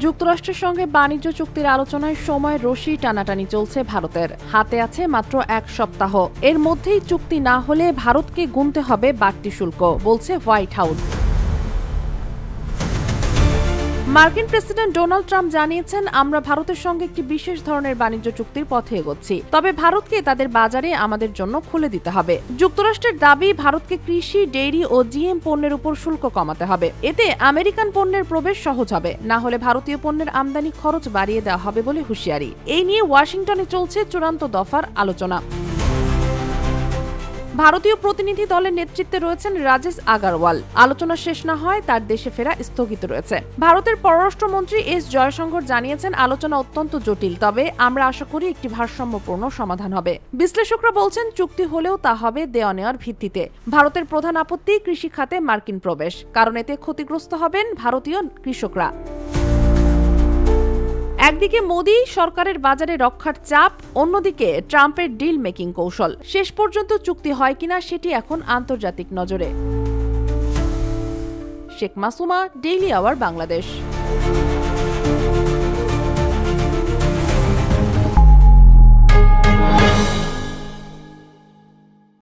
যুক্তরাষ্ট্রের সঙ্গে বাণিজ্য চুক্তির আলোচনায় সময় রশি টানাটানি চলছে ভারতের। হাতে আছে মাত্র এক সপ্তাহ। এর মধ্যেই চুক্তি না হলে ভারতকে গুনতে হবে বাড়তি শুল্ক, বলছে হোয়াইট হাউস। মার্কিন প্রেসিডেন্ট ডোনাল্ড ট্রাম্প জানিয়েছেন, আমরা ভারতের সঙ্গে একটি বিশেষ ধরনের বাণিজ্য চুক্তির পথে এগোচ্ছি, তবে ভারতকে তাদের বাজারে আমাদের জন্য খুলে দিতে হবে। যুক্তরাষ্ট্রের দাবি, ভারতকে কৃষি, ডেইরি ও জিএম পণ্যের উপর শুল্ক কমাতে হবে। এতে আমেরিকান পণ্যের প্রবেশ সহজ হবে, না হলে ভারতীয় পণ্যের আমদানি খরচ বাড়িয়ে দেওয়া হবে বলে হুঁশিয়ারি। এই নিয়ে ওয়াশিংটনে চলছে চূড়ান্ত দফার আলোচনা। ভারতীয় প্রতিনিধি দলের নেতৃত্বে রয়েছেন রাজেশ আগারওয়াল। আলোচনা শেষ না হয় তার দেশে ফেরা স্থগিত রয়েছে। ভারতের পররাষ্ট্রমন্ত্রী এস জয়শঙ্কর জানিয়েছেন, আলোচনা অত্যন্ত জটিল, তবে আমরা আশা করি একটি ভারসাম্যপূর্ণ সমাধান হবে। বিশ্লেষকরা বলছেন, চুক্তি হলেও তা হবে দেওয়া নেওয়ার ভিত্তিতে। ভারতের প্রধান আপত্তি কৃষি খাতে মার্কিন প্রবেশ, কারণ এতে ক্ষতিগ্রস্ত হবেন ভারতীয় কৃষকরা। একদিকে মোদি সরকারের বাজারে রক্ষার চাপ, অন্যদিকে ট্রাম্পের ডিল মেকিং কৌশল। শেষ পর্যন্ত চুক্তি হয় কিনা সেটি এখন আন্তর্জাতিক নজরে। Sheikh Masuma, daily hour, Bangladesh.